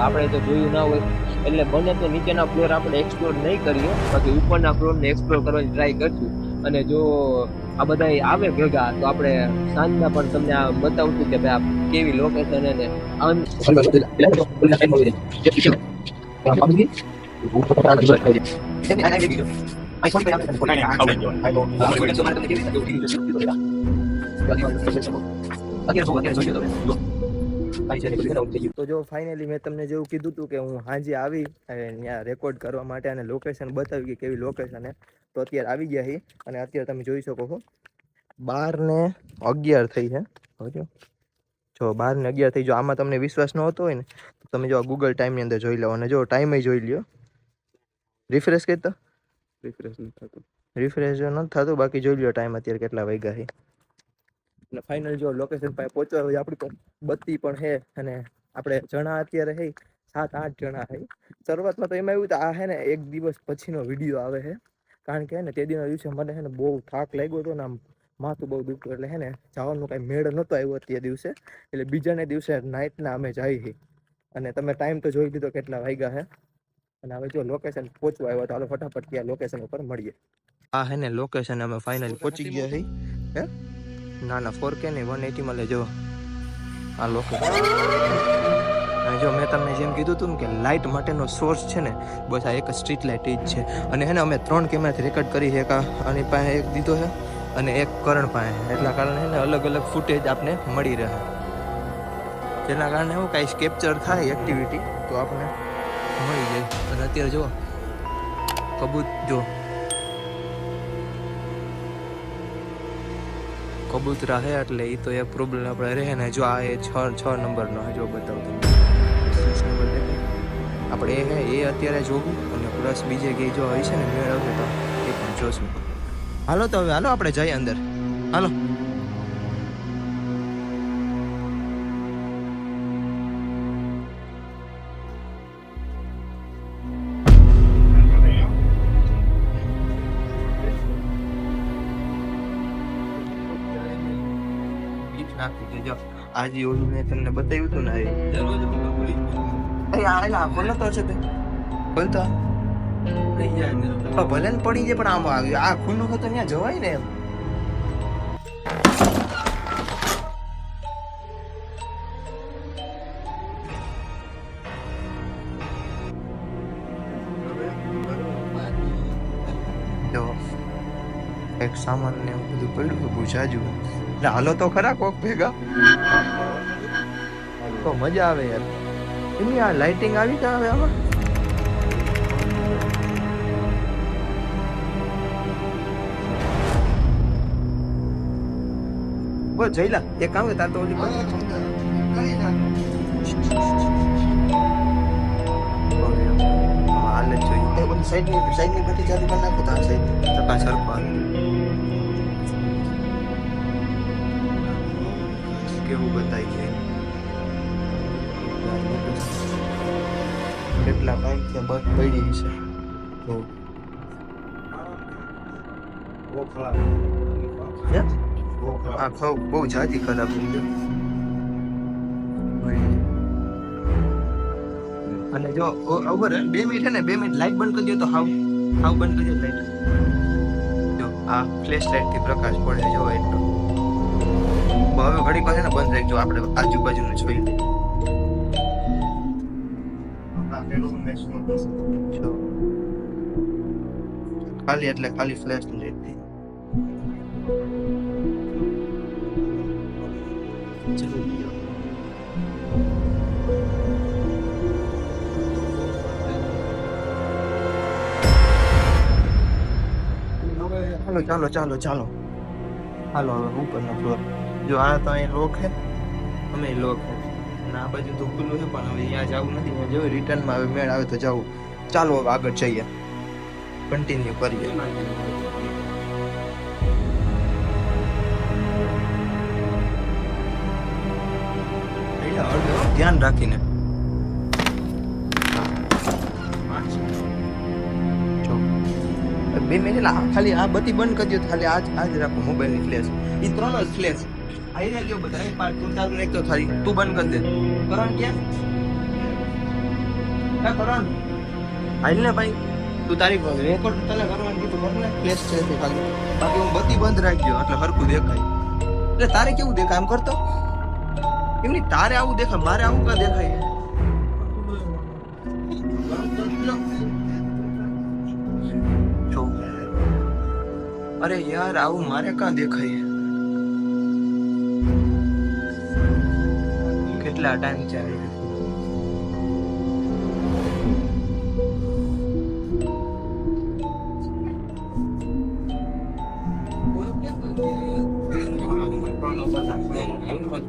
આપણે તો જોયું ના હોય એટલે બને તો નીચેના ફ્લોર આપણે એક્સપ્લોર નહીં કરીએ, બાકી ઉપરના ફ્લોરને એક્સપ્લોર કરવાની ટ્રાય કરશું. અને જો આ બધા આવે ભેગા તો આપણે સાંજના પણ તમને આ બતાવશું કે ભાઈ આ કેવી લોકેશન એને તો જો ફાઇનલી મેં તમને જેવું કીધું હતું કે હું હાંજે આવી અને ત્યાં રેકોર્ડ કરવા માટે અને લોકેશન બતાવી કે કેવી લોકેશન તો અત્યારે આવી ગયા છે. અને અત્યારે તમે જોઈ શકો છો 12:11 થઈ છે. જો 12:11 થઈ. જો આમાં તમને વિશ્વાસ ન હોતો હોય ને તો તમે જો ગૂગલ ટાઈમની અંદર જોઈ લો અને જો ટાઈમે જોઈ લ્યો. રિફ્રેશ કરતા રિફ્રેશ નથી થતું, બાકી જોઈ લ્યો ટાઈમ અત્યારે કેટલા વાગ્યા છે. અને ફાઇનલ જો લોકેશન પાસે પહોંચવા હોય આપણી તો બત્તી પણ છે અને આપણે જણા અત્યારે છે 7-8 જણા છે. શરૂઆતમાં તો એમાં એવું તો આ છે ને એક દિવસ પછીનો વિડીયો આવે છે, કારણ કે ને તે દિનના દિવસે મને છે ને બહુ થાક લાગ્યો હતો ને આમ માથું બહુ દુખતું, એટલે છે ને જવાનું કાંઈ મેળ નહોતો આવ્યો તે દિવસે. એટલે બીજાને દિવસે નાઇટના અમે જઈએ છીએ. અને તમે ટાઈમ તો જોઈ લીધો કેટલા વાગ્યા છે. અને હવે જો લોકેશન પહોંચવા આવ્યો તો હાલો ફટાફટ ત્યાં લોકેશન ઉપર મળીએ. આ હે ને લોકેશન અમે ફાઇનલી પહોંચી ગયા છીએ. હે ના 4K નહીં 180 માં લેજો આ લોકેશન. જો મેં તમને જેમ કીધું હતું ને કે લાઇટ માટેનો સોર્સ છે ને બસ આ એક સ્ટ્રીટ લાઇટ જ છે. અને હે ને અમે 3 કેમેરાથી રેકોર્ડ કરી છે. એક આની પાસે એક દીધો છે અને એક કરણ પાસે. એટલા કારણે છે ને અલગ અલગ ફૂટેજ આપને મળી રહે, જેના કારણે એવું કાંઈ કેપ્ચર થાય એક્ટિવિટી તો આપણે મળી જાય. અને અત્યારે જો કબૂતરા છે એટલે એ તો એક પ્રોબ્લેમ આપણે રહે ને. જો આ એ 6 નંબરનો જો બતાવું તમને 6 નંબર દેખાય આપણે એ અત્યારે જોવું. અને પ્લસ બીજે કંઈ જો હોય છે ને મેળ આવશે તો એ પણ જોશું. હાલો તો હવે હાલો આપણે જઈએ અંદર. હાલો નાખી દેજો. આજે ઓલું મેં તમને બતાવ્યું હતું ને ખોલો તો છે તે ખોલતા ભલે ને પડી જાય પણ આમ આવ્યું આ ખુલ્લું હોય તો ત્યાં જવાય ને એમ. જો એક સામાન ને એવું બધું પડ્યું બહુ જાજુ. એટલે હાલો તો ખરા કોક ભેગા તો મજા આવે યાર. એમની આ લાઇટિંગ આવી ક્યાં આવે આમાં? બોલ જઈલા એક કામ તાર તો ઓલી હાલ જ જોઈએ સાઈડની બધી ચાલુ કરી નાખો તાર સાઈડ ટકા સરખો કેવું બતાય છે. કેટલા બાઈક છે બસ પડી છે. આ ખાવ બહુ જાજી ખરાબ થઈ ગયો. અને જો ઓવર 2 મિનિટ છે ને 2 મિનિટ લાઈટ બંધ કરી દો તો હાવ બંધ કરી દો લાઈટ. જો આ ફ્લેશ લાઈટ થી પ્રકાશ પડે જો એટલો. હવે ઘડી પાસે ને બંધ રાખજો, આપણે આજુબાજુનું જોઈ લઈએ. ખાલી એટલે ખાલી ફ્લેશ ની લાઈટ. ચાલો હાલો હવે ઉપરનો ફ્લોર. જો આ તો અહીં લોક છે, અમે લોક છે અને આ બાજુ તો ખુલ્લું છે, પણ હવે અહીંયા જવું નથી. જો રિટર્નમાં હવે મેળ આવે તો જવું. ચાલો હવે આગળ જઈએ, કન્ટિન્યુ કરીએ. ધ્યાન રાખીને 2 મિનિટ ખાલી આ બત્તી બંધ કરી દો. ખાલી આજ રાખો મોબાઈલની ફ્લેશ. એ 3 જ ફ્લેશ આવી ગયો બધા. તું ચાલુ નાખ તો ખાલી તું બંધ કરી દે. કરણ ક્યાં ના કરવાનું હાલ ને ભાઈ તું તારી રેકોર્ડ તને કરવાનું કીધું કર ને ફ્લેશ છે તે ખાલી બાકી હું બત્તી બંધ રાખજો એટલે હરખું દેખાય એટલે તારે કેવું દેખાય આમ કરતો એમની તારે આવું દેખાય મારે આવું કા દેખાય જો અરે યાર આવું મારે કાં દેખાય કેટલા ટાઈમ છે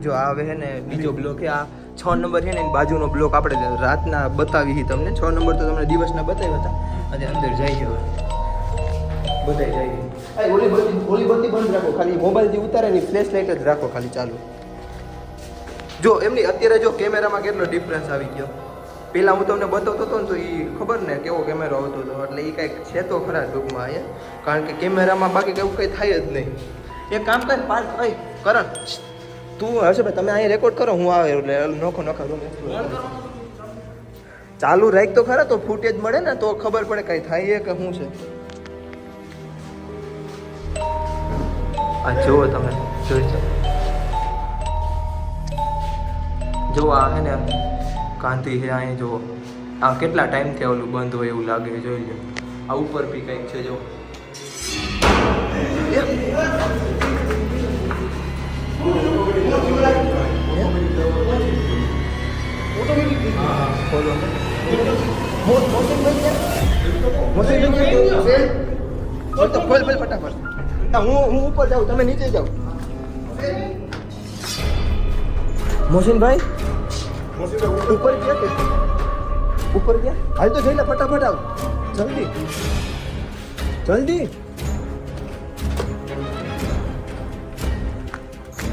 જો આ હવે હે ને બીજો બ્લોક છે આ 6 નંબર છે ને એની બાજુનો બ્લોક આપણે રાતના બતાવી તમને 6 નંબર તો તમને દિવસના બતાવ્યા હતા અને અંદર જઈ ગયો બધાય જાય આ ઓલી બત્તી બંધ રાખો ખાલી મોબાઈલથી ઉતારે ની ફ્લેશ લાઈટ જ રાખો ખાલી ચાલુ જો એમની અત્યારે જો કેમેરામાં કેટલો ડિફરન્સ આવી ગયો પહેલા હું તમને બતાવતો હતો ને તો એ ખબર ને કેવો કેમેરો આવતો હતો એટલે એ કંઈક છે તો ખરા ટૂંકમાં અહીંયા કારણ કે કેમેરામાં બાકી એવું કંઈ થાય જ નહીં એક કામ કર પાર્ક ભાઈ કરણ તું હશે ભાઈ તમે અહીંયા રેકોર્ડ કરો હું આવે એટલે નોખો રૂમ ચાલુ રાખ તો ખરા તો ફૂટેજ મળે ને તો ખબર પડે કઈ થાય કે શું છે આ જુઓ તમે જોઈ શકો જો આ હે ને કાંતિ છે અહીંયા જુઓ આ કેટલા ટાઈમથી ઓલું બંધ હોય એવું લાગે જોઈ લો આ ઉપર બી કંઈક છે જો ફટાફટ હું ઉપર જાઉં તમે નીચે જાઓ મોહસિનભાઈ ઉપર ગયા ઉપર ગયા હાલ તો જઈ લે ફટાફટ આવ જલ્દી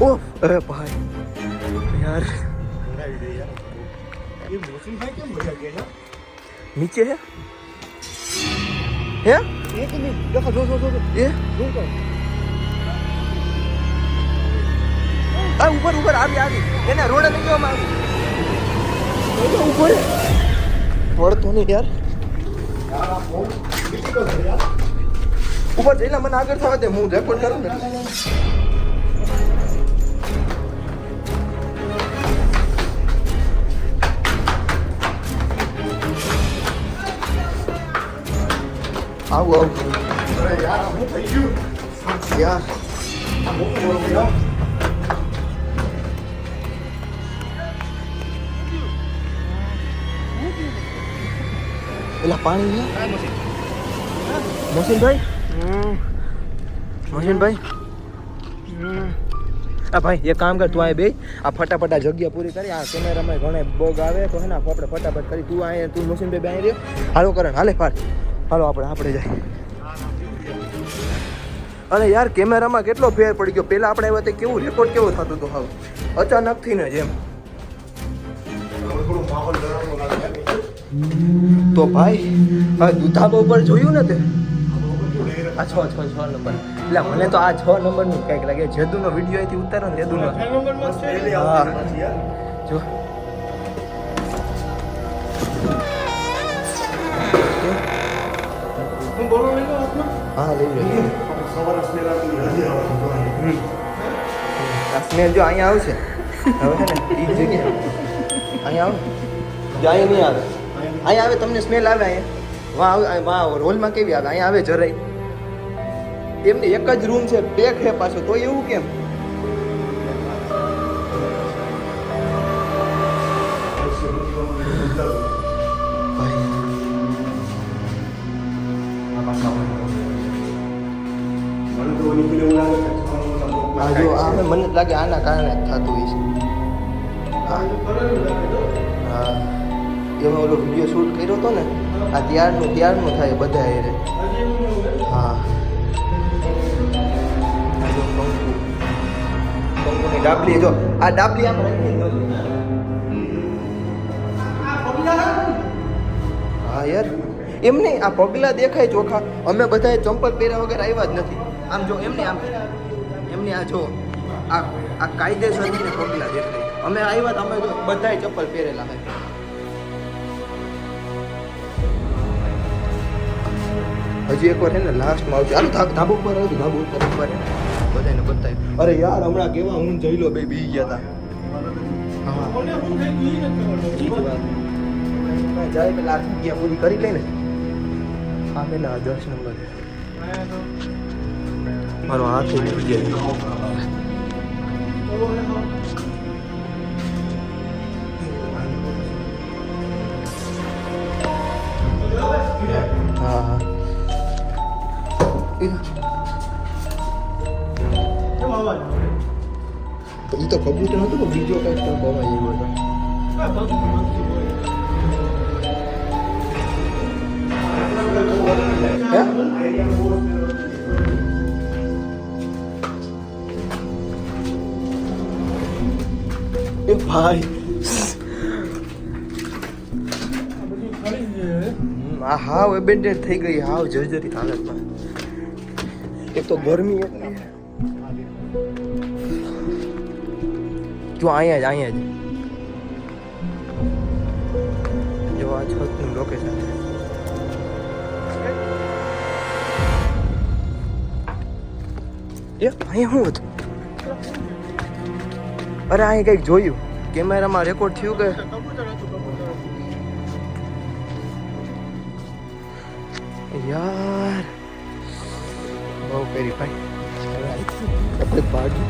ઓહ અરે ભાઈ યાર નીચે હે એક મિનિટ દેખો જો એ આ ઉપર આવી એને રોડે લઈ જવામાં આવી ઉપર પડતો નહીં યાર ઉપર જઈને મને આગળ થવા દે હું રેકોર્ડ કરું ને આવું યાર હું થઈ ગયું યાર પેલા પાણી મોહસિનભાઈ આ ભાઈ એક કામ કર તું અહીંયા બે આ ફટાફટ આ જગ્યા પૂરી કરી આ કેમેરામાં ઘણા બોગ આવે તો હે ને આપણે ફટાફટ કરી તું અહીંયા તું મોહસિનભાઈ અહીંયા રહ્યો હાલો કરણ હાલે હાલો આપણે જાય અને યાર કેમેરામાં કેટલો ફેર પડી ગયો પહેલા આપણે આવ્યા તે કેવું રેકોર્ડ કેવો થતો હતો હાવ અચાનકથી ને જેમ તો ભાઈ હવે દુધાબા ઉપર જોયું ને તે આ 6 નંબર એટલે મને તો આ 6 નંબરનું કંઈક લાગે જેદુનો વિડીયો અહીંથી ઉતારો ને જેદુનો હા જો હા લઈ લો આ સ્મેલ જો અહીંયા આવશે હવે છે ને એ જગ્યા અહીંયા આવો જો અહીંયા નહીં આવે અહીંયા આવે તમને સ્મેલ આવે અહીંયા વાહ રોલમાં કેવી આવે અહીંયા આવે જરાય એમને એક જ રૂમ છે પેક છે પાછો તો એવું કેમ જો આ મને લાગે આના કારણે થતું હોય છે હા એમાં ઓલો વિડીયો શૂટ કર્યો હતો ને આ ત્યારનું થાય બધા એ હા કંકુની ડાબલી જો આ ડાબલી આમ હા યાર એમ નહીં આ પગલા દેખાય ચોખા અમે બધાએ ચંપલ પહેર્યા વગર આવ્યા જ નથી આમ જો એમને આ જો આ કાયદેસર પગલા દેખાય અમે આવ્યા તો અમે બધાએ ચપ્પલ પહેરેલા હોય હજી એકવાર છે ને લાસ્ટમાં આવશે. હાલો ધાબુ ઉપર આવજો, ધાબુ ઉપર એકવાર બધાને બતાવી. અરે યાર હમણાં કેવા હું જઈ લો બે બી ગયા હતા. હા જાય પેલા આ જગ્યા પૂરી કરી લઈને આ પેલા 10 નંબર મારો હાથ ઉડી ગયો. હા એ તો કબૂતર નતું પણ બીજો કઈક તો બવા એવો હતો. એ ભાઈ આ હાવ એબેન્ડેડ થઈ ગઈ, હાવ જર્જરિત હાલતમાં. એક તો ગરમી એટલી જો અહીંયા જ જો આ છતનું લોકેશન છે. એ અહીંયા શું હતું? અરે અહીં કંઈક જોયું, કેમેરામાં રેકોર્ડ થયું કે યાર બહુ કરી ભાઈ ભાગી.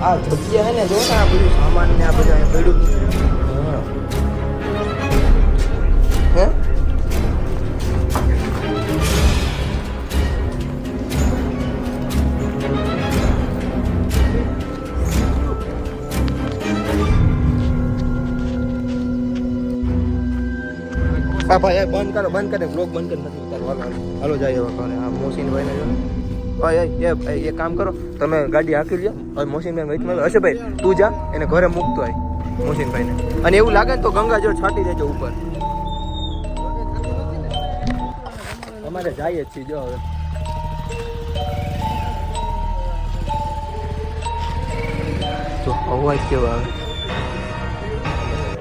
આ જગ્યા હે ને જો ને આ બધું સામાન ને આ બધા પડ્યું હે. હા ભાઈ બંધ કરો બ્લોગ બંધ કરી નથી ઉતારવા. હાલો જાય હવે કોને આ મોસીન ભાઈ ને જો એ કામ કરો તમે ગાડી હાંકી લ્યો. હવે મોસીનભાઈ વચમાં હશે ભાઈ તું જા એને ઘરે મૂકતો હોય મોસીનભાઈને. અને એવું લાગે ને તો ગંગાજળ છાંટી દેજો ઉપર. અમારે જાય જ છીએ જો હવે. તો અવાજ કેવો આવે.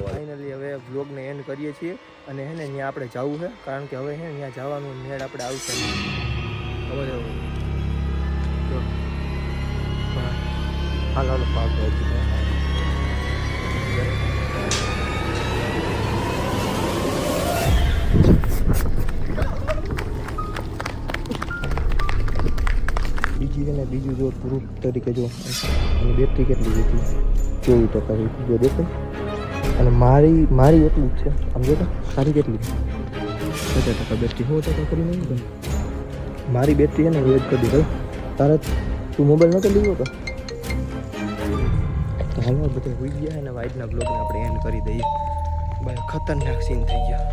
ફાઇનલી હવે વ્લોગને એન્ડ કરીએ છીએ અને હે ને ત્યાં આપણે જવું છે કારણ કે હવે હે ને ત્યાં જવાનું મેળ આપણે આવશે હવે હાલો પાક બીજું જો પ્રૂફ તરીકે જો અને બેટરી કેટલી હતી 24% જો દેખાય. અને મારી એટલું જ છે આમ જો સારી કેટલી 50% બેટરી 100% કરી નહીં. મારી બેટરી છે ને વેટ કરી દીધો તારે. તું મોબાઈલ નતો લીધો તો હાલો બધા હોઈ ગયા અને વાઇટના બ્લોગને આપણે એન્ડ કરી દઈએ. ભાઈ ખતરનાક સીન થઈ ગયા.